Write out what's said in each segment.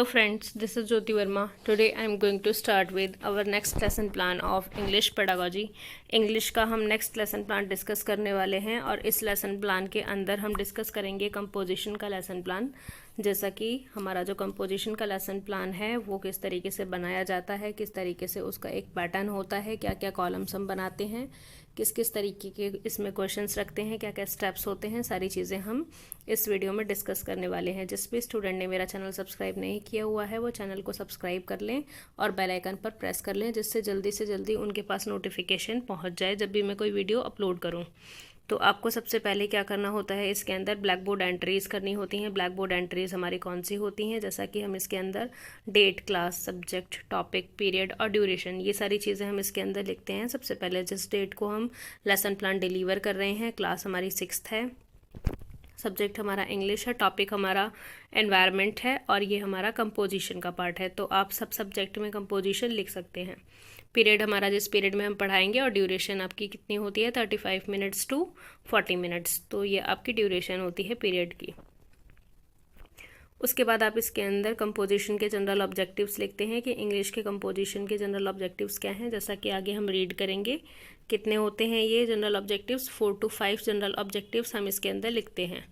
Hello friends, this is Jyoti Verma. Today I am going to start with our next lesson plan of English pedagogy. English का हम next lesson plan discuss करने वाले हैं और इस lesson plan के अंदर हम डिस्कस करेंगे कंपोजिशन का लेसन प्लान। जैसा कि हमारा जो कंपोजिशन का लेसन प्लान है वो किस तरीके से बनाया जाता है, किस तरीके से उसका एक पैटर्न होता है, क्या क्या कॉलम्स हम बनाते हैं, किस किस तरीके के इसमें क्वेश्चंस रखते हैं, क्या क्या स्टेप्स होते हैं, सारी चीज़ें हम इस वीडियो में डिस्कस करने वाले हैं। जिस भी स्टूडेंट ने मेरा चैनल सब्सक्राइब नहीं किया हुआ है वो चैनल को सब्सक्राइब कर लें और बेल आइकन पर प्रेस कर लें, जिससे जल्दी से जल्दी उनके पास नोटिफिकेशन पहुंच जाए जब भी मैं कोई वीडियो अपलोड करूं। तो आपको सबसे पहले क्या करना होता है, इसके अंदर ब्लैक बोर्ड एंट्रीज़ करनी होती हैं। ब्लैक बोर्ड एंट्रीज़ हमारी कौन सी होती हैं, जैसा कि हम इसके अंदर date, class, subject, topic, period और ड्यूरेशन, ये सारी चीज़ें हम इसके अंदर लिखते हैं। सबसे पहले जिस डेट को हम लेसन प्लान डिलीवर कर रहे हैं, क्लास हमारी 6th है, सब्जेक्ट हमारा इंग्लिश है, टॉपिक हमारा एनवायरनमेंट है और ये हमारा कंपोजिशन का पार्ट है। तो आप सब सब्जेक्ट में कंपोजिशन लिख सकते हैं। पीरियड हमारा जिस पीरियड में हम पढ़ाएंगे और ड्यूरेशन आपकी कितनी होती है 35 मिनट्स टू 40 मिनट्स। तो ये आपकी ड्यूरेशन होती है पीरियड की। उसके बाद आप इसके अंदर कंपोजिशन के जनरल ऑब्जेक्टिव्स लिखते हैं कि इंग्लिश के कंपोजिशन के जनरल ऑब्जेक्टिव्स क्या हैं, जैसा कि आगे हम रीड करेंगे। कितने होते हैं ये general objectives, 4 to 5 general objectives हम इसके अंदर लिखते हैं।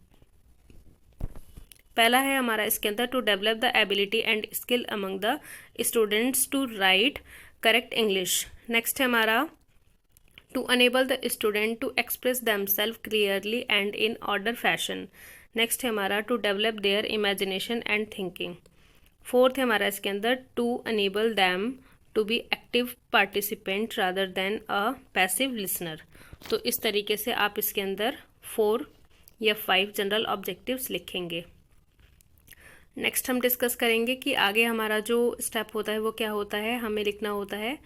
पहला है हमारा इसके अंदर to develop the ability and skill among the students to write correct English. Next है हमारा to enable the student to express themselves clearly and in order fashion. Next है हमारा to develop their imagination and thinking. Fourth है हमारा इसके अंदर to enable them to be active participant rather than a passive listener. तो इस तरीके से आप इसके अंदर 4 या 5 जनरल ऑब्जेक्टिव्स लिखेंगे। नेक्स्ट हम डिस्कस करेंगे कि आगे हमारा जो स्टेप होता है वो क्या होता है। हमें लिखना होता है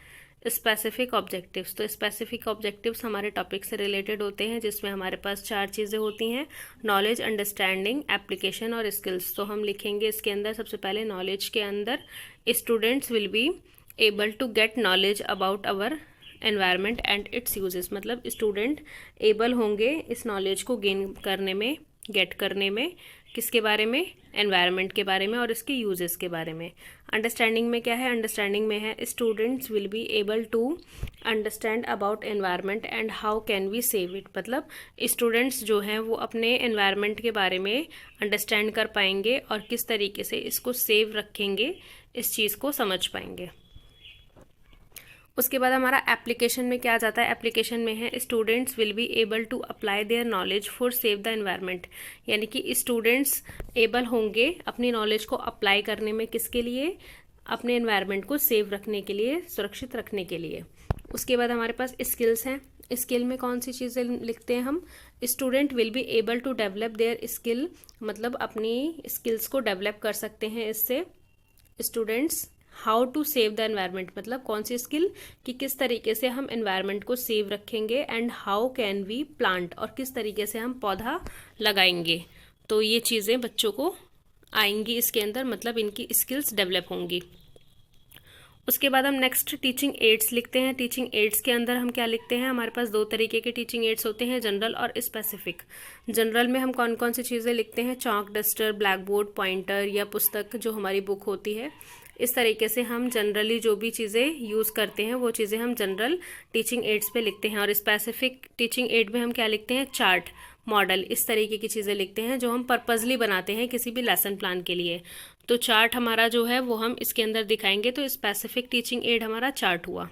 स्पेसिफिक ऑब्जेक्टिव्स। तो स्पेसिफिक ऑब्जेक्टिव्स हमारे टॉपिक से रिलेटेड होते हैं, जिसमें हमारे पास 4 चीज़ें होती हैं, नॉलेज, अंडरस्टैंडिंग, एप्लीकेशन और स्किल्स। तो हम लिखेंगे इसके अंदर सबसे पहले नॉलेज के अंदर students will be able to get knowledge about our environment and its uses. मतलब स्टूडेंट एबल होंगे इस नॉलेज को गेन करने में, गेट करने में, किसके बारे में, एनवायरनमेंट के बारे में और इसके यूजेस के बारे में। अंडरस्टैंडिंग में क्या है, अंडरस्टैंडिंग में है students will be able to understand about environment and how can we save it. मतलब स्टूडेंट्स जो हैं वो अपने एनवायरनमेंट के बारे में अंडरस्टैंड कर पाएंगे और किस तरीके से इसको सेव रखेंगे, इस चीज़ को समझ पाएंगे। उसके बाद हमारा एप्लीकेशन में क्या आ जाता है, एप्लीकेशन में है students will be able to apply their knowledge for save the environment. यानी कि स्टूडेंट्स एबल होंगे अपनी नॉलेज को अप्लाई करने में, किसके लिए, अपने एनवायरनमेंट को सेव रखने के लिए, सुरक्षित रखने के लिए। उसके बाद हमारे पास स्किल्स हैं। स्किल में कौन सी चीज़ें लिखते हैं हम, student will be able to develop their skill. मतलब अपनी स्किल्स को डेवलप कर सकते हैं इससे students. How to save the environment, मतलब कौन सी स्किल कि किस तरीके से हम एनवायरनमेंट को सेव रखेंगे, and how can we plant, और किस तरीके से हम पौधा लगाएंगे। तो ये चीज़ें बच्चों को आएंगी इसके अंदर, मतलब इनकी स्किल्स डेवलप होंगी। उसके बाद हम नेक्स्ट टीचिंग एड्स लिखते हैं। टीचिंग एड्स के अंदर हम क्या लिखते हैं, हमारे पास 2 तरीके के टीचिंग एड्स होते हैं, जनरल और स्पेसिफिक। जनरल में हम कौन कौन सी चीज़ें लिखते हैं, chalk, duster, black board, pointer या पुस्तक जो हमारी बुक होती है। इस तरीके से हम जनरली जो भी चीज़ें यूज़ करते हैं वो चीज़ें हम जनरल टीचिंग एड्स पे लिखते हैं। और स्पेसिफिक टीचिंग एड में हम क्या लिखते हैं, चार्ट, मॉडल, इस तरीके की चीज़ें लिखते हैं जो हम पर्पजली बनाते हैं किसी भी लेसन प्लान के लिए। तो चार्ट हमारा जो है वो हम इसके अंदर दिखाएंगे। तो स्पेसिफिक टीचिंग एड हमारा चार्ट हुआ।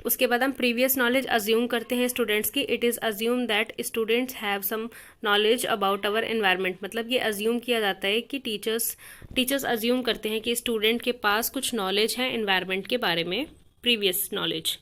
उसके बाद हम प्रीवियस नॉलेज अज्यूम करते हैं स्टूडेंट्स की। It is assume that students have some knowledge about our environment. मतलब ये अज्यूम किया जाता है कि टीचर्स अज्यूम करते हैं कि स्टूडेंट के पास कुछ नॉलेज है एनवायरनमेंट के बारे में, प्रीवियस नॉलेज।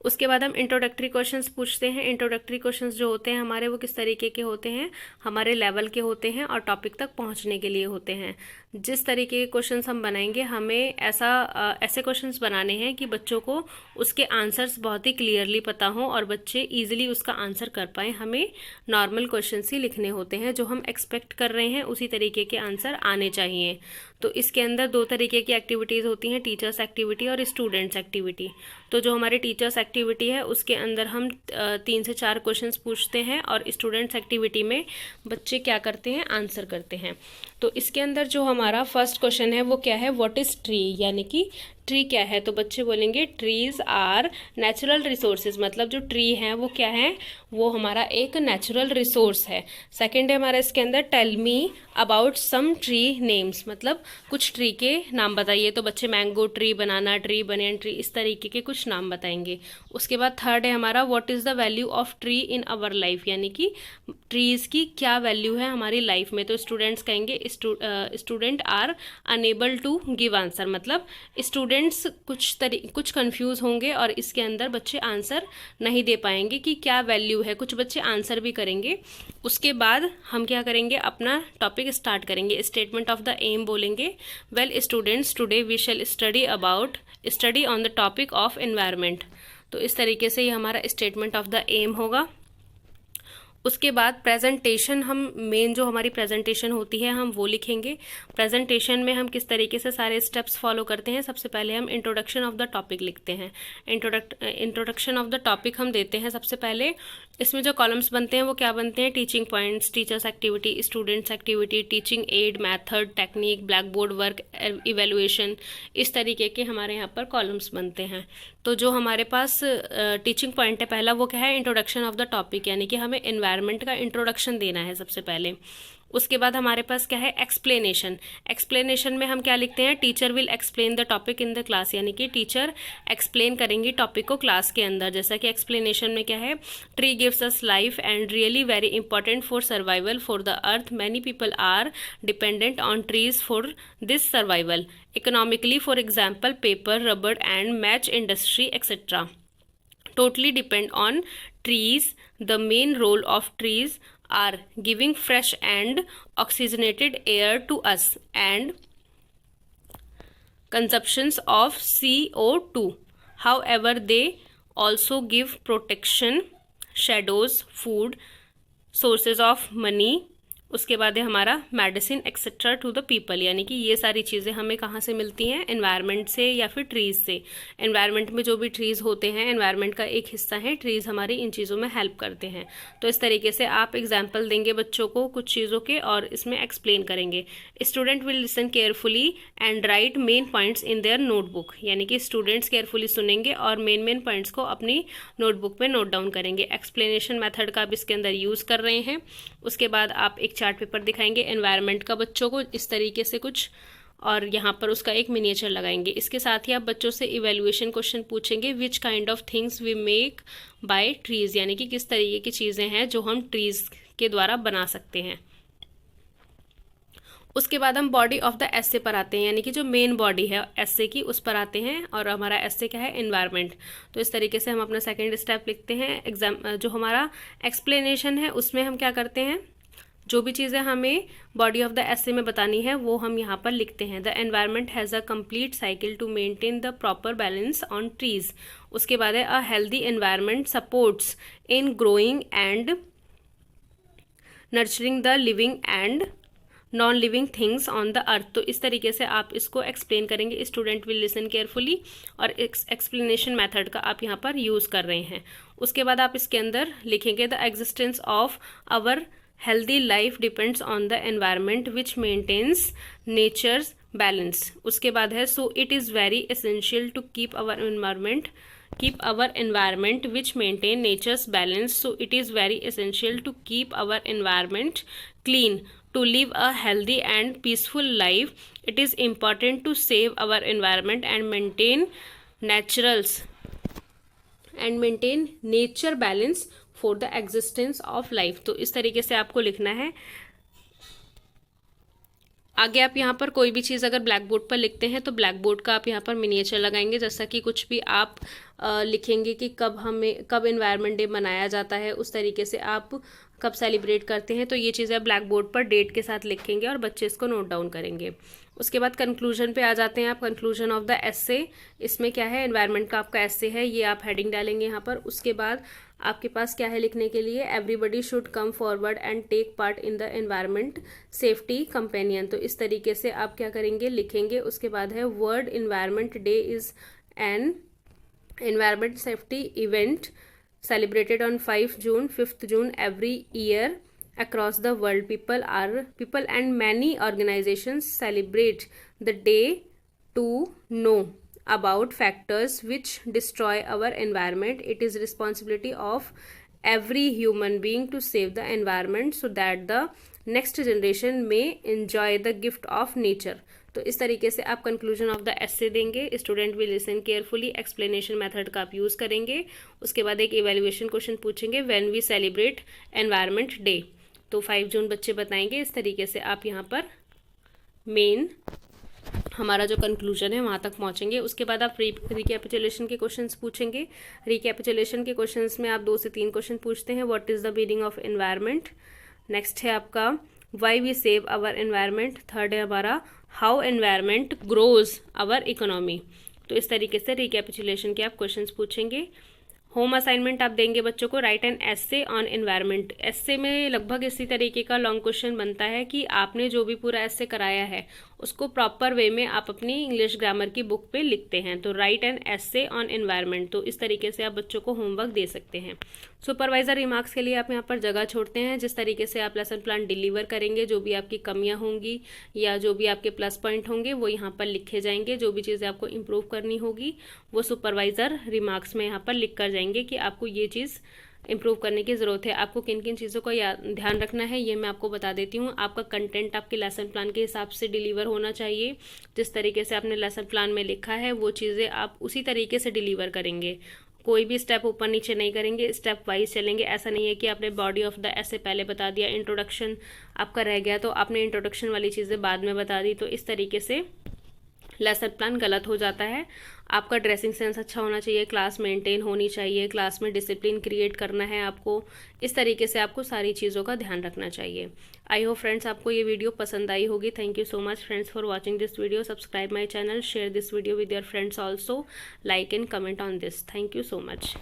उसके बाद हम इंट्रोडक्टरी क्वेश्चंस पूछते हैं। इंट्रोडक्टरी क्वेश्चंस जो होते हैं हमारे वो किस तरीके के होते हैं, हमारे लेवल के होते हैं और टॉपिक तक पहुंचने के लिए होते हैं। जिस तरीके के क्वेश्चंस हम बनाएंगे हमें ऐसे क्वेश्चंस बनाने हैं कि बच्चों को उसके आंसर्स बहुत ही क्लियरली पता हों और बच्चे ईजिली उसका आंसर कर पाएँ। हमें नॉर्मल क्वेश्चंस ही लिखने होते हैं, जो हम एक्सपेक्ट कर रहे हैं उसी तरीके के आंसर आने चाहिए। तो इसके अंदर दो तरीके की एक्टिविटीज़ होती हैं, टीचर्स एक्टिविटी और स्टूडेंट्स एक्टिविटी। तो जो हमारी टीचर्स एक्टिविटी है उसके अंदर हम 3 से 4 क्वेश्चंस पूछते हैं और स्टूडेंट्स एक्टिविटी में बच्चे क्या करते हैं, आंसर करते हैं। तो इसके अंदर जो हमारा फर्स्ट क्वेश्चन है वो क्या है, व्हाट इज़ ट्री, यानी कि ट्री क्या है। तो बच्चे बोलेंगे ट्रीज आर नेचुरल रिसोर्सेज, मतलब जो ट्री है वो क्या है, वो हमारा एक नेचुरल रिसोर्स है। सेकंड है हमारा इसके अंदर tell me about some tree names, मतलब कुछ ट्री के नाम बताइए। तो बच्चे mango tree, banana tree, banyan tree, इस तरीके के कुछ नाम बताएंगे। उसके बाद थर्ड है हमारा what is the value of tree in our life, यानी कि ट्रीज़ की क्या वैल्यू है हमारी लाइफ में। तो स्टूडेंट्स कहेंगे student are enable to give answer, मतलब स्टूडेंट्स कुछ कंफ्यूज होंगे और इसके अंदर बच्चे आंसर नहीं दे पाएंगे कि क्या वैल्यू है। कुछ बच्चे आंसर भी करेंगे। उसके बाद हम क्या करेंगे, अपना टॉपिक स्टार्ट करेंगे। स्टेटमेंट ऑफ द एम बोलेंगे, well students today we shall study on the topic of environment. तो इस तरीके से ये हमारा स्टेटमेंट ऑफ द एम होगा। उसके बाद प्रेजेंटेशन, हम मेन जो हमारी प्रेजेंटेशन होती है हम वो लिखेंगे। प्रेजेंटेशन में हम किस तरीके से सारे स्टेप्स फॉलो करते हैं, सबसे पहले हम इंट्रोडक्शन ऑफ द टॉपिक लिखते हैं। इंट्रोडक्शन ऑफ द टॉपिक हम देते हैं सबसे पहले। इसमें जो कॉलम्स बनते हैं वो क्या बनते हैं, teaching points, teachers activity, students activity, teaching add, method, technique, black board work, evaluation, इस तरीके के हमारे यहाँ पर कॉलम्स बनते हैं। तो जो हमारे पास टीचिंग पॉइंट है पहला, वो क्या है, इंट्रोडक्शन ऑफ द टॉपिक, यानी कि हमें एनवायरनमेंट का इंट्रोडक्शन देना है सबसे पहले। उसके बाद हमारे पास क्या है, एक्सप्लेनेशन। एक्सप्लेनेशन में हम क्या लिखते हैं, teacher will explain the topic in the class, यानी कि टीचर एक्सप्लेन करेंगी टॉपिक को क्लास के अंदर। जैसा कि एक्सप्लेनेशन में क्या है, tree gives us life and really very important for survival for the earth, many people are dependent on trees for this survival, economically for example paper, rubber and match industry etcetera totally depend on trees. The main role of trees are giving fresh and oxygenated air to us and consumptions of CO2. However, they also give protection, shadows, food, sources of money. उसके बाद है हमारा medicine etcetera to the people, यानी कि ये सारी चीज़ें हमें कहाँ से मिलती हैं, एनवायरनमेंट से या फिर ट्रीज़ से। एनवायरनमेंट में जो भी ट्रीज़ होते हैं एनवायरनमेंट का एक हिस्सा है, ट्रीज़ हमारी इन चीज़ों में हेल्प करते हैं। तो इस तरीके से आप एग्जाम्पल देंगे बच्चों को कुछ चीज़ों के और इसमें एक्सप्लेन करेंगे। Student will listen carefully and right main points in their notebook, यानी कि स्टूडेंट्स केयरफुली सुनेंगे और मेन पॉइंट्स को अपनी नोटबुक में नोट डाउन करेंगे। एक्सप्लेनेशन मेथड का आप इसके अंदर यूज़ कर रहे हैं। उसके बाद आप एक चार्ट पेपर दिखाएंगे एनवायरनमेंट का बच्चों को इस तरीके से कुछ, और यहाँ पर उसका एक मिनिएचर लगाएंगे। इसके साथ ही आप बच्चों से इवैल्यूएशन क्वेश्चन पूछेंगे, which kind of things we make by trees, यानी कि किस तरीके की चीज़ें हैं जो हम ट्रीज के द्वारा बना सकते हैं। उसके बाद हम बॉडी ऑफ द एसे पर आते हैं, यानी कि जो मेन बॉडी है एसे की उस पर आते हैं, और हमारा एसे क्या है, एनवायरनमेंट। तो इस तरीके से हम अपना सेकंड स्टेप लिखते हैं। जो हमारा एक्सप्लेनेशन है उसमें हम क्या करते हैं, जो भी चीज़ें हमें बॉडी ऑफ द एसे में बतानी है वो हम यहाँ पर लिखते हैं। The environment has a complete cycle to maintain the proper balance on trees. उसके बाद है a healthy environment supports in growing and nurturing the living and non living things on the earth. तो इस तरीके से आप इसको एक्सप्लेन करेंगे। स्टूडेंट विल लिसन केयरफुली, और एक्सप्लेनेशन मेथड का आप यहाँ पर यूज़ कर रहे हैं। उसके बाद आप इसके अंदर लिखेंगे the existence of our healthy life depends on the environment which maintains nature's balance. उसके बाद है so it is very essential to keep our environment which maintain nature's balance. So it is very essential to keep our environment clean to live a healthy and peaceful life. It is important to save our environment and maintain nature balance for the existence of life. तो इस तरीके से आपको लिखना है। आगे आप यहाँ पर कोई भी चीज़ अगर ब्लैक बोर्ड पर लिखते हैं तो ब्लैक बोर्ड का आप यहाँ पर मिनिएचर लगाएंगे। जैसा कि कुछ भी आप लिखेंगे कि कब एनवायरनमेंट डे मनाया जाता है, उस तरीके से आप कब सेलिब्रेट करते हैं, तो ये चीज़ें आप ब्लैक बोर्ड पर डेट के साथ लिखेंगे और बच्चे इसको नोट डाउन करेंगे। उसके बाद कंक्लूजन पे आ जाते हैं आप। कंक्लूजन ऑफ द एसे, इसमें क्या है, एनवायरनमेंट का आपका एसे है, ये आप हेडिंग डालेंगे यहाँ पर। उसके बाद आपके पास क्या है लिखने के लिए, everybody should come forward and take part in the environment safety companion. तो इस तरीके से आप क्या करेंगे, लिखेंगे। उसके बाद है world environment day is an environment safety event celebrated on 5th June every year across the world. People and many organizations celebrate the day to know about factors which destroy our environment. It is responsibility of every human being to save the environment so that the next generation may enjoy the gift of nature. तो इस तरीके से आप conclusion of the essay देंगे। Student will listen carefully, explanation method का आप use करेंगे। उसके बाद एक इवेल्युएशन क्वेश्चन पूछेंगे, when we celebrate environment day. तो 5 जून बच्चे बताएंगे। इस तरीके से आप यहाँ पर मेन हमारा जो कंक्लूजन है वहाँ तक पहुँचेंगे। उसके बाद आप रिकैपिचुलेशन के क्वेश्चंस पूछेंगे। रिकैपिचुलेशन के क्वेश्चंस में आप 2 से 3 क्वेश्चन पूछते हैं। What is the meaning of environment. Next है आपका why we save our environment. Third है हमारा how environment grows our economy. तो इस तरीके से रिकैपिचुलेशन के आप क्वेश्चंस पूछेंगे। होम असाइनमेंट आप देंगे बच्चों को, write an essay on environment. Essay में लगभग इसी तरीके का लॉन्ग क्वेश्चन बनता है कि आपने जो भी पूरा एसे कराया है उसको प्रॉपर वे में आप अपनी इंग्लिश ग्रामर की बुक पे लिखते हैं। तो right an essay on environment. तो इस तरीके से आप बच्चों को होमवर्क दे सकते हैं। सुपरवाइजर रिमार्क्स के लिए आप यहाँ पर जगह छोड़ते हैं। जिस तरीके से आप लेसन प्लान डिलीवर करेंगे, जो भी आपकी कमियाँ होंगी या जो भी आपके प्लस पॉइंट होंगे वो यहाँ पर लिखे जाएंगे। जो भी चीज़ें आपको इम्प्रूव करनी होगी वो सुपरवाइजर रिमार्क्स में यहाँ पर लिख कर जाएंगे कि आपको ये चीज़ इम्प्रूव करने की ज़रूरत है। आपको किन किन चीज़ों का ध्यान रखना है ये मैं आपको बता देती हूँ। आपका कंटेंट आपके लेसन प्लान के हिसाब से डिलीवर होना चाहिए। जिस तरीके से आपने लेसन प्लान में लिखा है वो चीज़ें आप उसी तरीके से डिलीवर करेंगे। कोई भी स्टेप ऊपर नीचे नहीं करेंगे, स्टेप वाइज चलेंगे। ऐसा नहीं है कि आपने बॉडी ऑफ द एसे पहले बता दिया, इंट्रोडक्शन आपका रह गया तो आपने इंट्रोडक्शन वाली चीज़ें बाद में बता दी। तो इस तरीके से लेसन प्लान गलत हो जाता है। आपका ड्रेसिंग सेंस अच्छा होना चाहिए, क्लास मेंटेन होनी चाहिए, क्लास में डिसिप्लिन क्रिएट करना है आपको। इस तरीके से आपको सारी चीज़ों का ध्यान रखना चाहिए। आई होप फ्रेंड्स आपको ये वीडियो पसंद आई होगी। Thank you so much friends for watching this video. Subscribe my channel, share this video with your friends also, like and comment on this. Thank you so much.